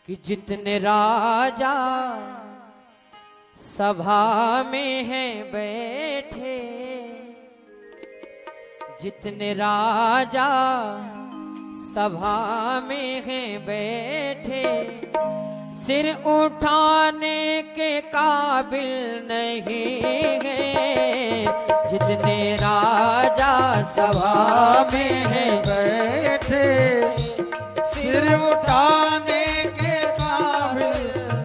कि जितने राजा सभा में हैं बैठे, जितने राजा सभा में हैं बैठे, सिर उठाने के काबिल नहीं है। जितने राजा सभा में हैं बैठे, सिर उठाने के काबिल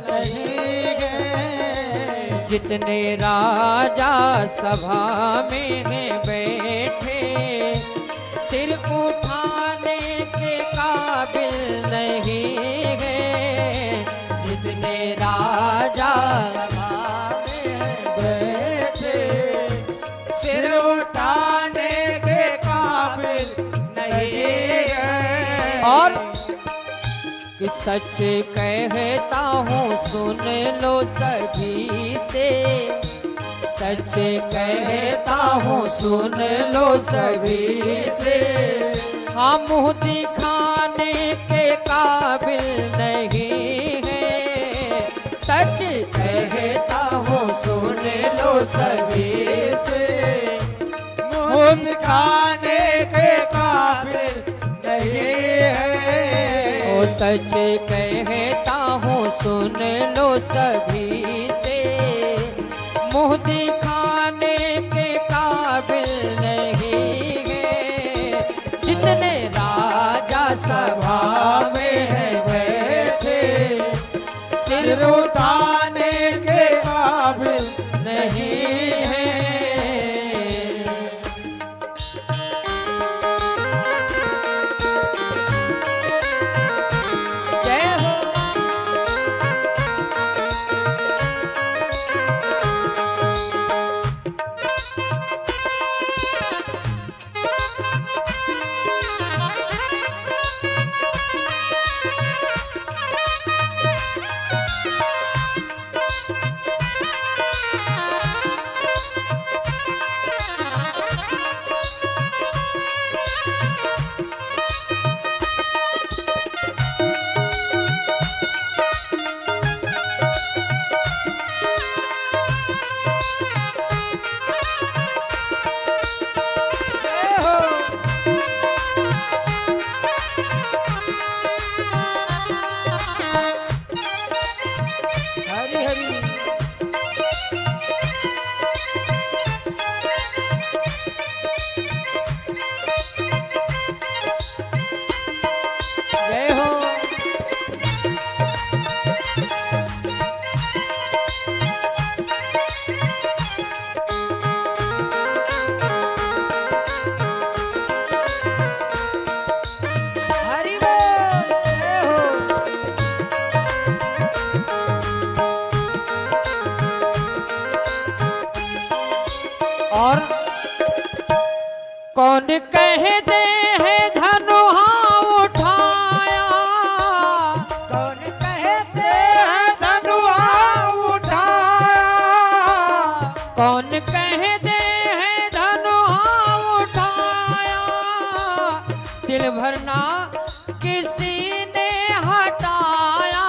नहीं है। जितने राजा सभा में हैं बैठे, सिर उठाने के काबिल नहीं है। जितने राजा सभा में बैठे, सिर उठाने के काबिल नहीं है। और कि सच कहता हूँ सुन लो सभी से, सच कहता हूँ सुन लो सभी से। हम मुँह दिखाने के काबिल नहीं है। सच कहता हूँ सुन लो सभी से। मुँह दिखाने के काबिल नहीं है। ओ सच कहता हूँ सुन लो सभी से। मुँह दिखाने के काबिल नहीं है। जितने राजा सभा में हैं बैठे, सिर उठाने के काबिल नहीं है। जय हो। हरि हरि। जय हो। हरि बोल। जय हो। और कौन कहते हैं धनुहा उठाया, कौन कहते हैं धनुआ उठाया। कौन कहते हैं धनुहा उठाया। दिल भरना किसी ने हटाया,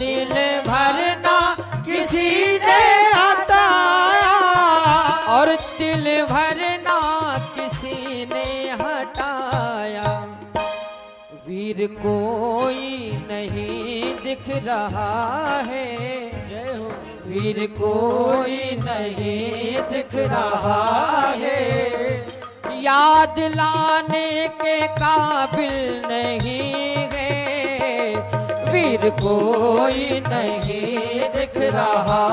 दिल भरना किसी ने हटाया। और दिल भरना किसी ने हटाया। वीर कोई नहीं दिख रहा है, जय हो। वीर कोई नहीं दिख रहा है। याद लाने के काबिल नहीं है। वीर कोई नहीं दिख रहा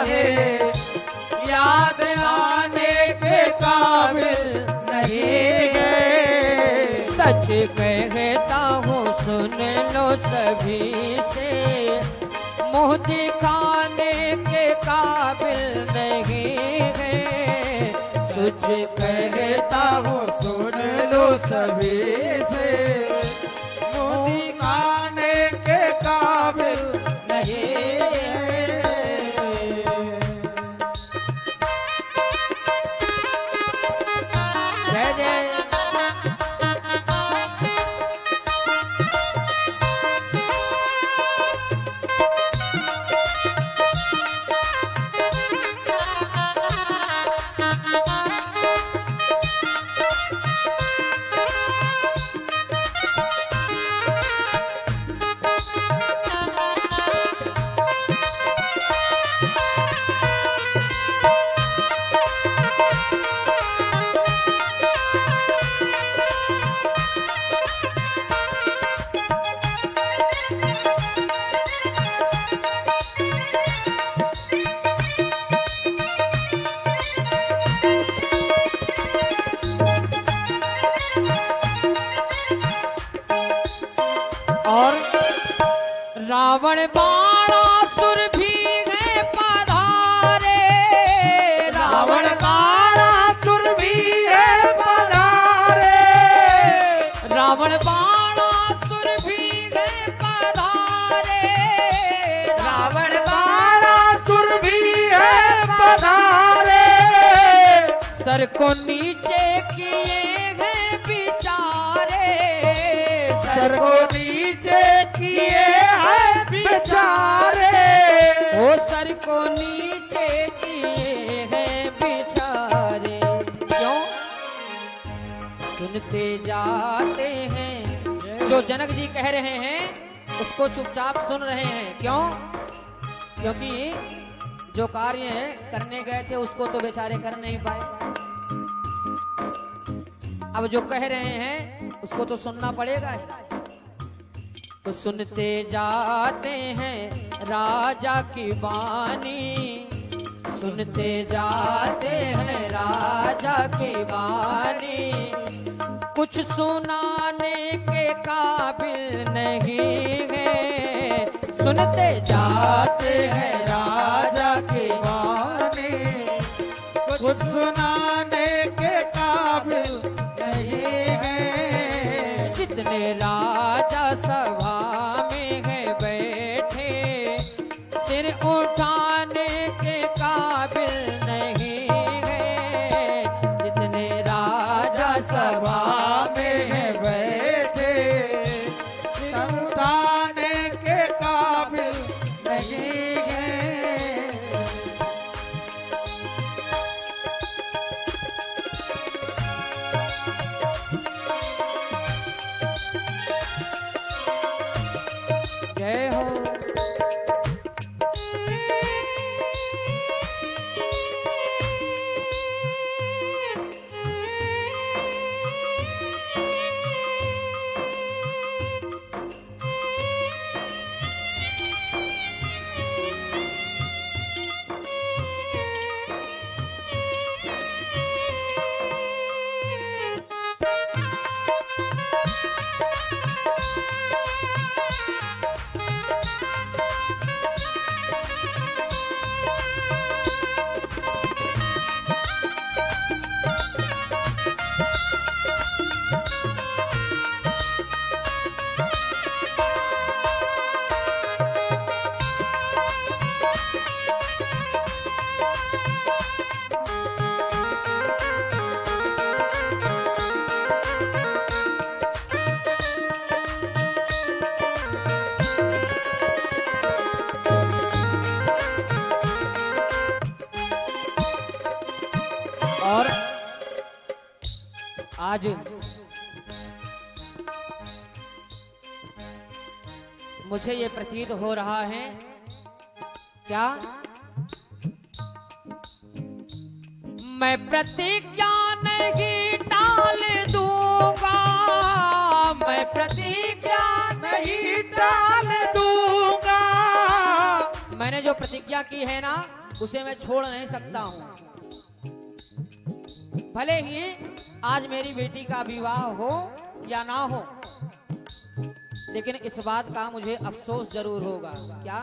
है। याद लाने के काबिल नहीं है। सच कहता हूँ सुन लो सभी से। मुँह दिखाने के काबिल नहीं है। सच कहता हूँ सुन लो सभी से। मुँह दिखाने के काबिल नहीं है। जय जय। रावण बाणासुर भी है पधारे, रावण बाणासुर भी है पधारे, रावण बाणासुर भी है पधारे, रावण बाणासुर भी है पधारे, सर को नीचे किए हैं बिचारे, सर को नीचे किए हैं बेचारे, ओ सर को नीचे किए हैं बिचारे। क्यों? सुनते जाते हैं, जो जनक जी कह रहे हैं उसको चुपचाप सुन रहे हैं। क्यों? क्योंकि जो कार्य करने गए थे उसको तो बेचारे कर नहीं पाए, अब जो कह रहे हैं उसको तो सुनना पड़ेगा ही। तो सुनते जाते हैं राजा की वाणी, सुनते जाते हैं राजा की वाणी, कुछ सुनाने के काबिल नहीं है, सुनते जाते हैं राजा की वाणी, कुछ सुनाने के काबिल नहीं है, जितने राजा सभा में है बैठे, सिर उठाने के काबिल नहीं है, जितने राजा सभा में है बैठे, सिर उठाने के काबिल नहीं है। जय हो। और आज मुझे ये प्रतीत हो रहा है, क्या मैं प्रतिज्ञा नहीं टाल दूंगा, मैं प्रतिज्ञा नहीं टाल दूंगा, मैंने जो प्रतिज्ञा की है ना उसे मैं छोड़ नहीं सकता हूं। भले ही आज मेरी बेटी का विवाह हो या ना हो, लेकिन इस बात का मुझे अफसोस जरूर होगा। क्या?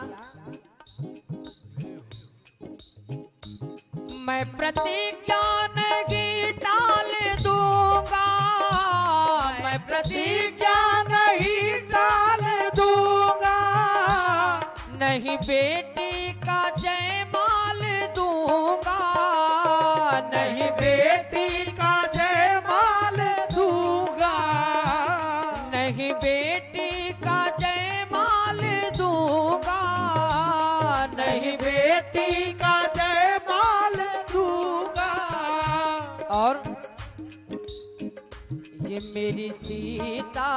मैं प्रतिज्ञा नहीं टाल दूंगा, मैं प्रतिज्ञा नहीं टाल दूंगा, नहीं बेटी का जयमाल दूंगा, नहीं बेटी का जयमाल दूंगा, नहीं बेटी का जयमाल दूंगा, नहीं बेटी का जयमाल दूंगा। और ये मेरी सीता,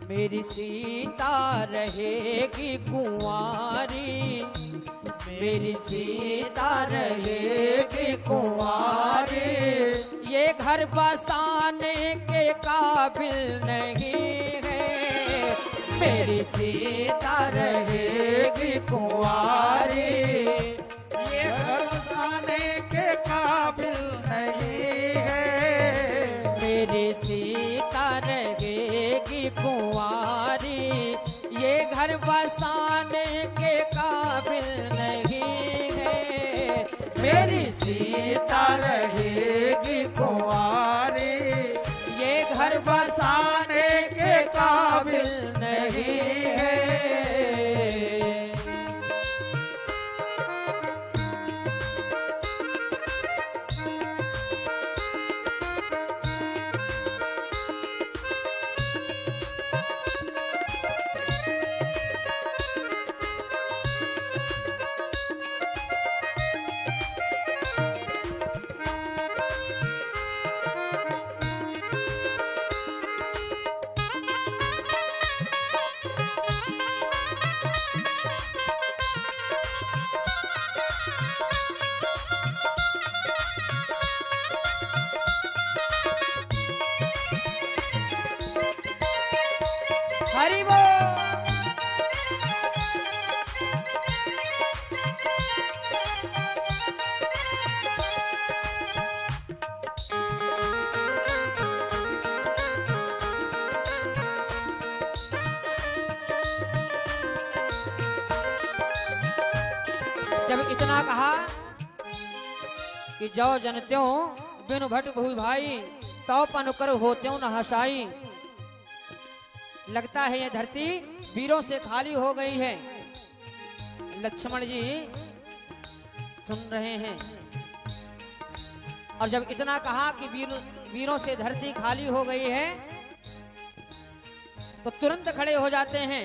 मेरी सीता रहेगी कुंवारी, मेरी सीता रहेगी कुंवारी, ये घर बसाने के काबिल नहीं है, मेरी सीता रहेगी कुंवारी, ये घर बसाने के काबिल नहीं है, मेरी सीता रहेगी कुंवारी, ये घर बसाने के काबिल नहीं है। मेरी सीता रहेगी कुंवारी, ये घर बसाने के काबिल नहीं है। हरि बोल। जब इतना कहा कि जो जनत्यों बिनु भट भुई भाई, तो पन कर होत्यों न हसाई। लगता है ये धरती वीरों से खाली हो गई है। लक्ष्मण जी सुन रहे हैं, और जब इतना कहा कि वीरों से धरती खाली हो गई है, तो तुरंत खड़े हो जाते हैं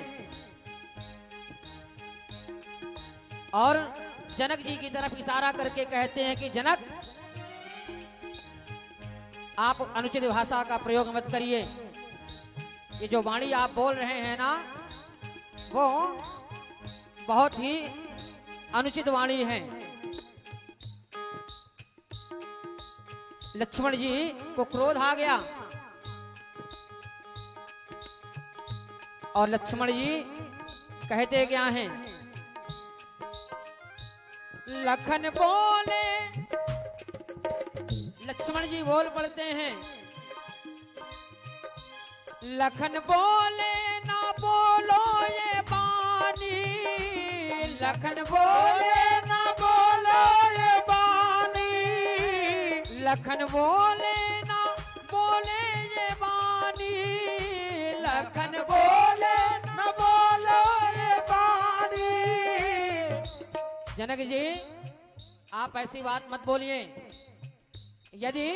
और जनक जी की तरफ इशारा करके कहते हैं कि जनक, आप अनुचित भाषा का प्रयोग मत करिए। ये जो वाणी आप बोल रहे हैं ना, वो बहुत ही अनुचित वाणी है। लक्ष्मण जी को क्रोध आ गया और लक्ष्मण जी कहते क्या हैं? लखन बोले, लक्ष्मण जी बोल पड़ते हैं, लखन बोले ना बोलो ये बानी, लखन बोले ना बोलो ये बानी, लखन बोले ना बोले ये बानी, लखन बोले ना बोलो ये बानी। जनक जी आप ऐसी बात मत बोलिए। यदि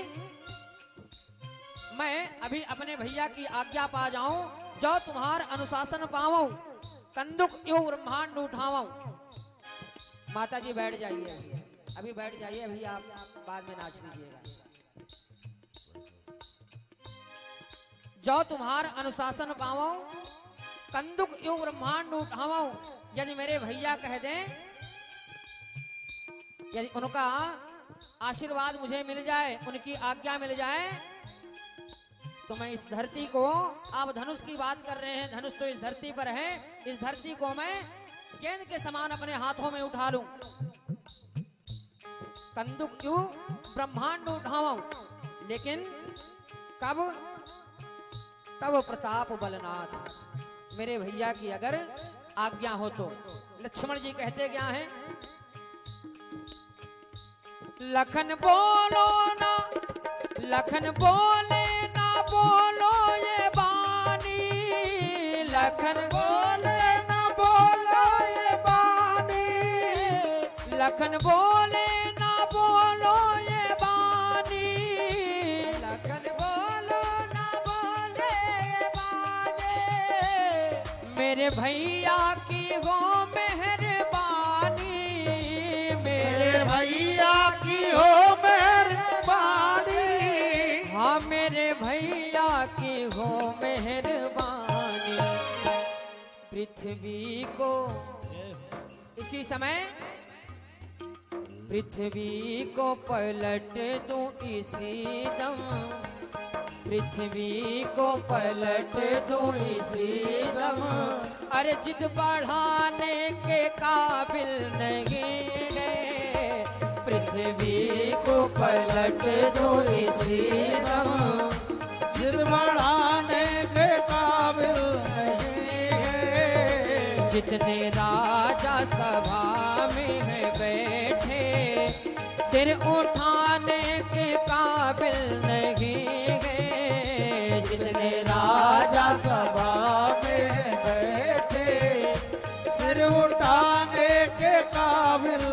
मैं अभी अपने भैया की आज्ञा पा जाऊं, जो तुम्हार अनुशासन पाऊं, कंदुक यूं ब्रह्मांड उठाऊं। माता जी बैठ जाइए, अभी बैठ जाइए, अभी आप बाद में नाच लीजिएगा। जो तुम्हार अनुशासन पाऊं, कंदुक यूं ब्रह्मांड उठाऊं। यदि मेरे भैया कह दें, यदि उनका आशीर्वाद मुझे मिल जाए, उनकी आज्ञा मिल जाए, तो मैं इस धरती को, आप धनुष की बात कर रहे हैं, धनुष तो इस धरती पर है, इस धरती को मैं गेंद के समान अपने हाथों में उठा लूं, कंदुक क्यों ब्रह्मांड उठाऊं। लेकिन कब? तब प्रताप बलनाथ, मेरे भैया की अगर आज्ञा हो तो। लक्ष्मण जी कहते क्या हैं? लखन बोलो ना, लखन बोले ना बोलो ये बानी, लखन बोले ना बोलो ये बानी, लखन बोले ना बोलो ये बानी, लखन बोलो ना बोले ये बानी। मेरे भैया की हो मेहरबानी, मेरे भैया की हो मेहरबानी, हाँ मेरे भैया की हो मेहरबानी। पृथ्वी को इसी समय, पृथ्वी को पलट दूं इसी दम, पृथ्वी को पलट दूं इसी दम। अरे जिद बढ़ाने के काबिल नहीं गए, पृथ्वी को पलट दूं इसी दम, जिद बढ़ाने के काबिल जितने राजा सभा में है बैठे सिर उठाने के काबिल नहीं गए। जितने राजा सभा में बैठे सिर उठाने के काबिल